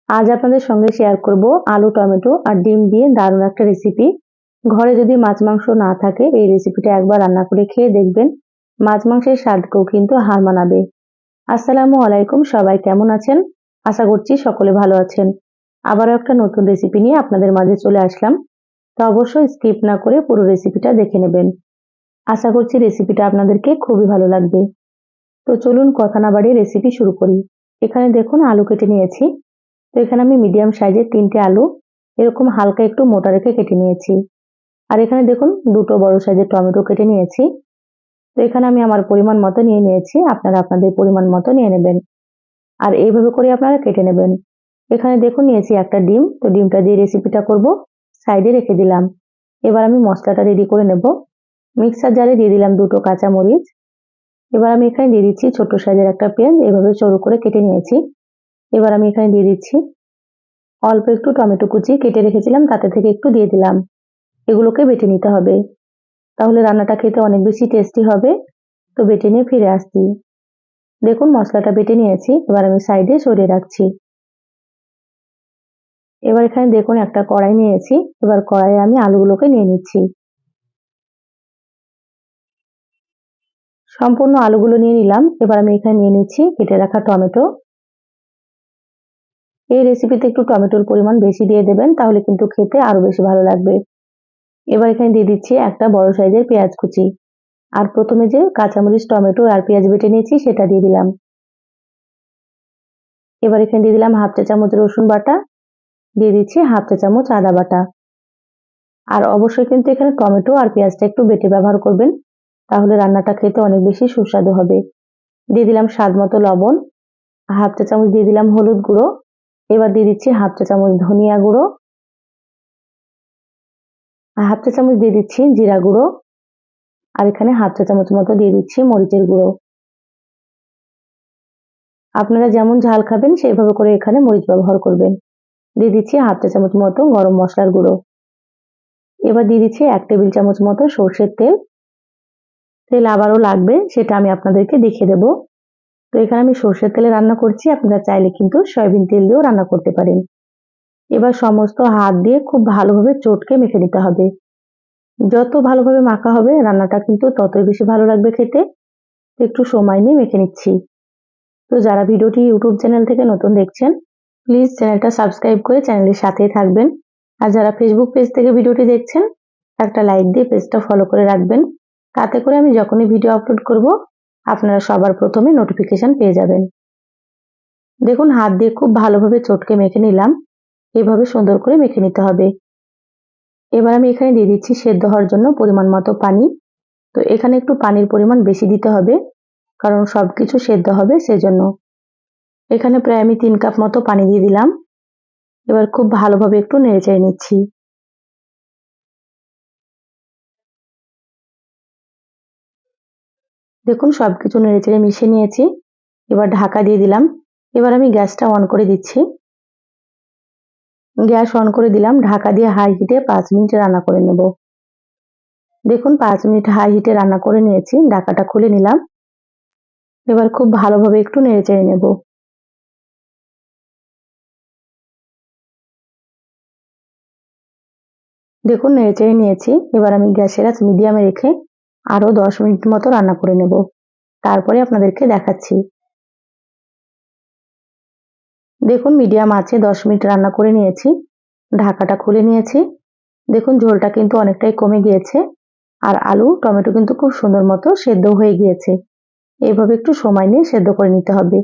আজ আপনাদের সঙ্গে শেয়ার করব আলু, টমেটো আর ডিম দিয়ে দারুণ একটা রেসিপি। ঘরে যদি মাছ মাংস না থাকে এই রেসিপিটা একবার রান্না করে খেয়ে দেখবেন, মাছ মাংসের স্বাদকেও কিন্তু হার মানাবে। আসসালামু আলাইকুম, সবাই কেমন আছেন? আশা করছি সকলে ভালো আছেন। আবারও একটা নতুন রেসিপি নিয়ে আপনাদের মাঝে চলে আসলাম। তো অবশ্যই স্কিপ না করে পুরো রেসিপিটা দেখে নেবেন। আশা করছি রেসিপিটা আপনাদেরকে খুবই ভালো লাগবে। তো চলুন কথা না বাড়িয়ে রেসিপি শুরু করি। এখানে দেখুন আলু কেটে নিয়েছি। তো এখানে আমি মিডিয়াম সাইজের 3টে আলু এরকম হালকা একটু মোটা রেখে কেটে নিয়েছি। আর এখানে দেখুন 2টো বড় সাইজের টমেটো কেটে নিয়েছি। তো এখানে আমি আমার পরিমাণ মতো নিয়ে নিয়েছি, আপনারা আপনাদের পরিমাণ মতো নিয়ে নেবেন। আর এইভাবে করে আপনারা কেটে নেবেন। এখানে দেখুন নিয়েছি একটা ডিম, তো ডিমটা দিয়ে রেসিপিটা করব, সাইডে রেখে দিলাম। এবার আমি মশলাটা রেডি করে নেব। মিক্সার জারে দিয়ে দিলাম 2টো কাঁচামরিচ। এবার আমি এখানে দিয়ে দিচ্ছি ছোট সাইজের একটা পেঁয়াজ, এভাবে সরু করে কেটে নিয়েছি। এবার আমি এখানে দিয়ে দিচ্ছি অল্প একটু টমেটো কুচি কেটে রেখেছিলাম, তাতে থেকে একটু দিয়ে দিলাম। এগুলোকে বেটে নিতে হবে, তাহলে রান্নাটা খেতে অনেক বেশি টেস্টি হবে। তো বেটে নিয়ে ফিরে আসছি। দেখুন মশলাটা বেটে নিয়েছি, এবার আমি সাইডে সরিয়ে রাখছি। এবার এখানে দেখুন একটা কড়াই নিয়েছি, এবার কড়াইয়ে আমি আলুগুলোকে নিয়ে নিচ্ছি। সম্পূর্ণ আলুগুলো নিয়ে নিলাম। এবার আমি এখানে নিয়ে নিচ্ছি কেটে রাখা টমেটো। এই রেসিপিতে একটু টমেটোর পরিমাণ বেশি দিয়ে দেবেন, তাহলে কিন্তু খেতে আরো বেশি ভালো লাগবে। এবার এখানে দিয়ে দিচ্ছি একটা বড় সাইজের পেঁয়াজ কুচি। আর প্রথমে যে কাঁচামরিচ, টমেটো আর পেঁয়াজ বেটে নিয়েছি সেটা দিয়ে দিলাম। এবার এখানে দিয়ে দিলাম হাফ চা চামচ রসুন বাটা, দিয়ে দিচ্ছি হাফ চা চামচ আদা বাটা। আর অবশ্যই কিন্তু এখানে টমেটো আর পেঁয়াজটা একটু বেটে ব্যবহার করবেন, তাহলে রান্নাটা খেতে অনেক বেশি সুস্বাদু হবে। দিয়ে দিলাম স্বাদ মতো লবণ, হাফ চা চামচ দিয়ে দিলাম হলুদ গুঁড়ো। এবার দিয়ে দিচ্ছি হাফ চা চামচ ধনিয়া গুঁড়ো, হাফ চা চামচ দিয়ে দিচ্ছি জিরা গুঁড়ো, আর এখানে হাফ চা চামচ মতো দিয়ে দিচ্ছি মরিচের গুঁড়ো। আপনারা যেমন ঝাল খাবেন সেইভাবে করে এখানে মরিচ ব্যবহার করবেন। দিয়ে দিচ্ছি হাফ চা চামচ মতো গরম মশলার গুঁড়ো। এবার দিয়ে দিচ্ছি 1 টেবিল চামচ মতো সর্ষের তেল। তেল আবারও লাগবে, সেটা আমি আপনাদেরকে দেখিয়ে দেবো। তো এখানে আমি সর্ষের তেলে রান্না করছি, আপনারা চাইলে কিন্তু সয়াবিন তেল দিয়েও রান্না করতে পারেন। এবার সমস্ত হাত দিয়ে খুব ভালোভাবে চটকে মেখে নিতে হবে। যত ভালোভাবে মাখা হবে রান্নাটা কিন্তু ততই বেশি ভালো লাগবে খেতে। একটু সময় নিয়ে মেখে নিচ্ছি। তো যারা ভিডিওটি ইউটিউব চ্যানেল থেকে নতুন দেখছেন, প্লিজ চ্যানেলটা সাবস্ক্রাইব করে চ্যানেলের সাথেই থাকবেন। আর যারা ফেসবুক পেজ থেকে ভিডিওটি দেখছেন, একটা লাইক দিয়ে পেজটা ফলো করে রাখবেন। তাতে করে আমি যখনই ভিডিও আপলোড করব, আপনারা সবার প্রথমে নোটিফিকেশন পেয়ে যাবেন। দেখুন হাত দিয়ে খুব ভালোভাবে চটকে মেখে নিলাম। এভাবে সুন্দর করে মেখে নিতে হবে। এবার আমি এখানে দিয়ে দিচ্ছি সেদ্ধ হওয়ার জন্য পরিমাণ মতো পানি। তো এখানে একটু পানির পরিমাণ বেশি দিতে হবে, কারণ সবকিছু সেদ্ধ হবে সেজন্য। এখানে প্রায় আমি 3 কাপ মতো পানি দিয়ে দিলাম। এবার খুব ভালোভাবে একটু নেড়েচেড়ে নিচ্ছি। দেখুন সবকিছু নেড়েচেড়ে মিশিয়ে নিয়েছি। এবার ঢাকা দিয়ে দিলাম। এবার আমি গ্যাসটা অন করে দিচ্ছি। গ্যাস অন করে দিলাম, ঢাকা দিয়ে হাই হিটে 5 মিনিট রান্না করে নেব। দেখুন 5 মিনিট হাই হিটে রান্না করে নিয়েছি, ঢাকাটা খুলে নিলাম। এবার খুব ভালোভাবে একটু নেড়েচেড়ে নেব। দেখুন নেড়েচেড়ে নিয়েছি। এবার আমি গ্যাসের আঁচ মিডিয়ামে রেখে আরো 10 মিনিট মতো রান্না করে নেব। তারপরে আপনাদেরকে দেখাচ্ছি। দেখুন মিডিয়াম আঁচে 10 মিনিট রান্না করে নিয়েছি, ঢাকাটা খুলে নিয়েছি। দেখুন ঝোলটা কিন্তু অনেকটাই কমে গিয়েছে, আর আলু টমেটো কিন্তু খুব সুন্দর মতো সেদ্ধ হয়ে গিয়েছে। এইভাবে একটু সময় নিয়ে সেদ্ধ করে নিতে হবে।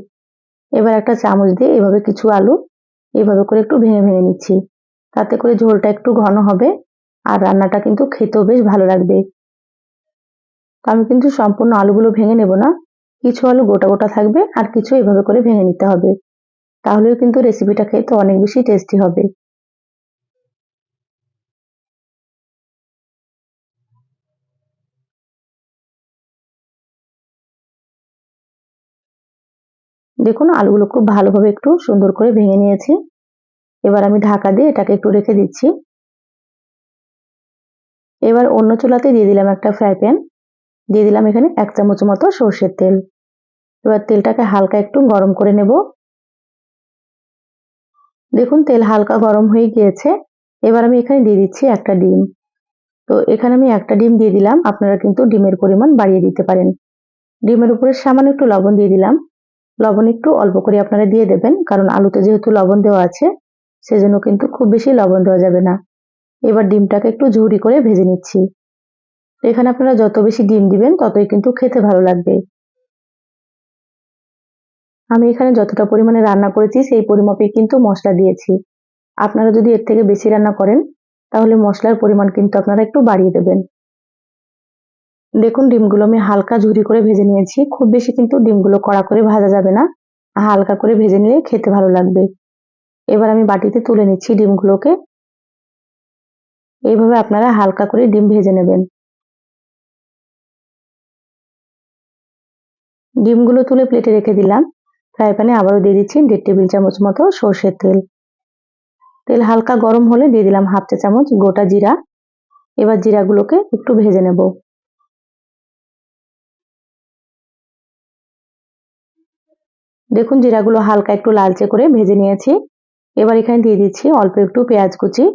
এবার একটা চামচ দিয়ে এভাবে কিছু আলু এইভাবে করে একটু ভেঙে ভেঙে নিচ্ছি, তাতে করে ঝোলটা একটু ঘন হবে আর রান্নাটা কিন্তু খেতেও বেশ ভালো লাগবে। তো আমি কিন্তু সম্পূর্ণ আলুগুলো ভেঙে নেব না, কিছু আলু গোটা গোটা থাকবে আর কিছু এভাবে করে ভেঙে নিতে হবে, তাহলেও কিন্তু রেসিপিটা খেতে অনেক বেশি টেস্টি হবে। দেখুন আলুগুলো খুব ভালোভাবে একটু সুন্দর করে ভেঙে নিয়েছি। এবার আমি ঢাকা দিয়ে এটাকে একটু রেখে দিচ্ছি। এবার অন্য চুলাতে দিয়ে দিলাম একটা ফ্রাই প্যান, দিয়ে দিলাম এখানে 1 চামচ মতো সর্ষের তেল। এবার তেলটাকে হালকা একটু গরম করে নেব। দেখুন তেল হালকা গরম হয়ে গিয়েছে। এবার আমি এখানে দিয়ে দিচ্ছি একটা ডিম। তো এখানে আমি একটা ডিম দিয়ে দিলাম, আপনারা কিন্তু ডিমের পরিমাণ বাড়িয়ে দিতে পারেন। ডিমের উপরে সামান্য একটু লবণ দিয়ে দিলাম। লবণ একটু অল্প করে আপনারা দিয়ে দেবেন, কারণ আলুতে যেহেতু লবণ দেওয়া আছে সেজন্য কিন্তু খুব বেশি লবণ দেওয়া যাবে না। এবার ডিমটাকে একটু ঝুরি করে ভেজে নিচ্ছি। এখানে আপনারা যত বেশি ডিম দিবেন ততই কিন্তু খেতে ভালো লাগবে। আমি এখানে যতটা পরিমাণে রান্না করেছি সেই পরিমাপে কিন্তু মশলা দিয়েছি। আপনারা যদি এর থেকে বেশি রান্না করেন তাহলে মশলার পরিমাণ কিন্তু আপনারা একটু বাড়িয়ে দেবেন। দেখুন ডিমগুলো আমি হালকা ঝুরি করে ভেজে নিয়েছি। খুব বেশি কিন্তু ডিমগুলো কড়া করে ভাজা যাবে না, হালকা করে ভেজে নিলে খেতে ভালো লাগবে। এবার আমি বাটিতে তুলে নিচ্ছি ডিমগুলোকে। এইভাবে আপনারা হালকা করে ডিম ভেজে নেবেন। ডিমগুলো তুলে প্লেটে রেখে দিলাম। ফ্রাই প্যানে আবারও দিয়ে দিচ্ছি 1.5 টেবিল চামচ মতো সর্ষের তেল। তেল হালকা গরম হলে দিয়ে দিলাম 1/2 চা চামচ গোটা জিরা। এবার জিরাগুলোকে একটু ভেজে নেব। দেখুন জিরাগুলো হালকা একটু লালচে করে ভেজে নিয়েছি। এবার এখানে দিয়ে দিচ্ছি অল্প একটু পেঁয়াজ কুচি।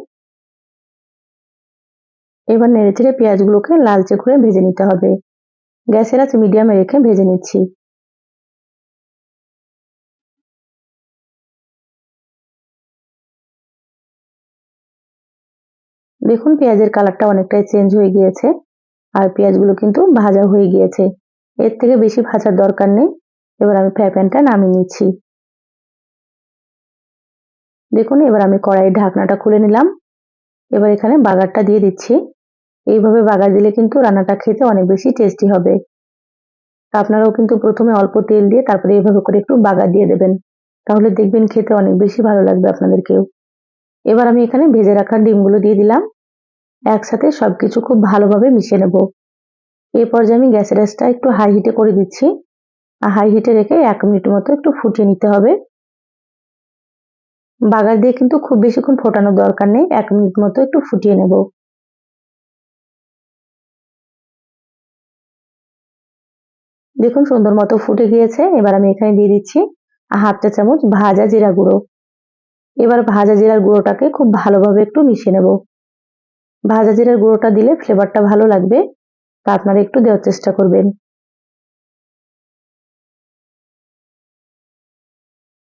এবার নেড়েচেড়ে পেঁয়াজগুলোকে লালচে করে ভেজে নিতে হবে। গ্যাসের আঁচ মিডিয়ামে রেখে ভেজে নিচ্ছি। দেখুন পেঁয়াজের কালারটা অনেকটাই চেঞ্জ হয়ে গিয়েছে আর পেঁয়াজগুলো কিন্তু ভাজা হয়ে গিয়েছে। এর থেকে বেশি ভাজার দরকার নেই। এবার আমি ফ্রাই প্যানটা নামিয়ে নিচ্ছি। দেখুন এবার আমি কড়াইয়ের ঢাকনাটা খুলে নিলাম। এবার এখানে বাগারটা দিয়ে দিচ্ছি। এইভাবে বাগার দিলে কিন্তু রান্নাটা খেতে অনেক বেশি টেস্টি হবে। আপনারাও কিন্তু প্রথমে অল্প তেল দিয়ে তারপরে এইভাবে করে একটু বাগার দিয়ে দেবেন, তাহলে দেখবেন খেতে অনেক বেশি ভালো লাগবে আপনাদেরকেও। এবার আমি এখানে ভেজে রাখা ডিমগুলো দিয়ে দিলাম। একসাথে সবকিছু খুব ভালোভাবে মিশিয়ে নেব। এই পর্যায়ে আমি গ্যাসের আঁচটা একটু হাই হিটে করে দিচ্ছি আর হাই হিটে রেখে 1 মিনিট মতো একটু ফুটিয়ে নিতে হবে। বাগার দিয়ে কিন্তু খুব বেশিক্ষণ ফোটানোর দরকার নেই, 1 মিনিট মতো একটু ফুটিয়ে নেব। দেখুন সুন্দর মতো ফুটে গিয়েছে। এবার আমি এখানে দিয়ে দিচ্ছি 1/2 চা চামচ ভাজা জিরা গুঁড়ো। এবার ভাজা জিরার গুঁড়োটাকে খুব ভালোভাবে একটু মিশিয়ে নেব। ভাজা জিরার গুঁড়োটা দিলে ফ্লেভারটা ভালো লাগবে, তা আপনারা একটু দেওয়ার চেষ্টা করবেন।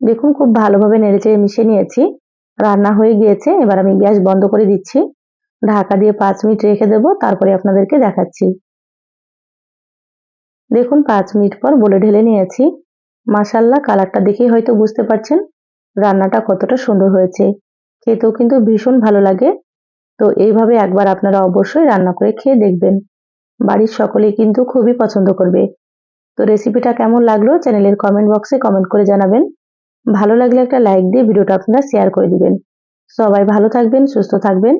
দেখুন খুব ভালোভাবে নেড়েচেড়ে মিশিয়ে নিয়েছি। রান্না হয়ে গিয়েছে। এবার আমি গ্যাস বন্ধ করে দিচ্ছি। ঢাকা দিয়ে 5 মিনিট রেখে দেব, তারপরে আপনাদেরকে দেখাচ্ছি। দেখুন 5 মিনিট পর বলে ঢেলে নিয়েছি। মাশাআল্লাহ কালারটা দেখেই হয়তো বুঝতে পারছেন রান্নাটা কতটা সুন্দর হয়েছে। খেতেও কিন্তু ভীষণ ভালো লাগে। তো এইভাবে একবার আপনারা অবশ্যই রান্না করে খেয়ে দেখবেন। বাড়ির সকলেই কিন্তু খুবই পছন্দ করবে। তো রেসিপিটা কেমন লাগলো চ্যানেলের কমেন্ট বক্সে কমেন্ট করে জানাবেন। ভালো লাগলে একটা লাইক দিয়ে ভিডিওটা আপনারা শেয়ার করে দিবেন। সবাই ভালো থাকবেন, সুস্থ থাকবেন।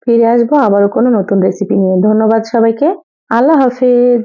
ফিরে আসবো আবারও কোনো নতুন রেসিপি নিয়ে। ধন্যবাদ সবাইকে। আল্লাহ হাফেজ।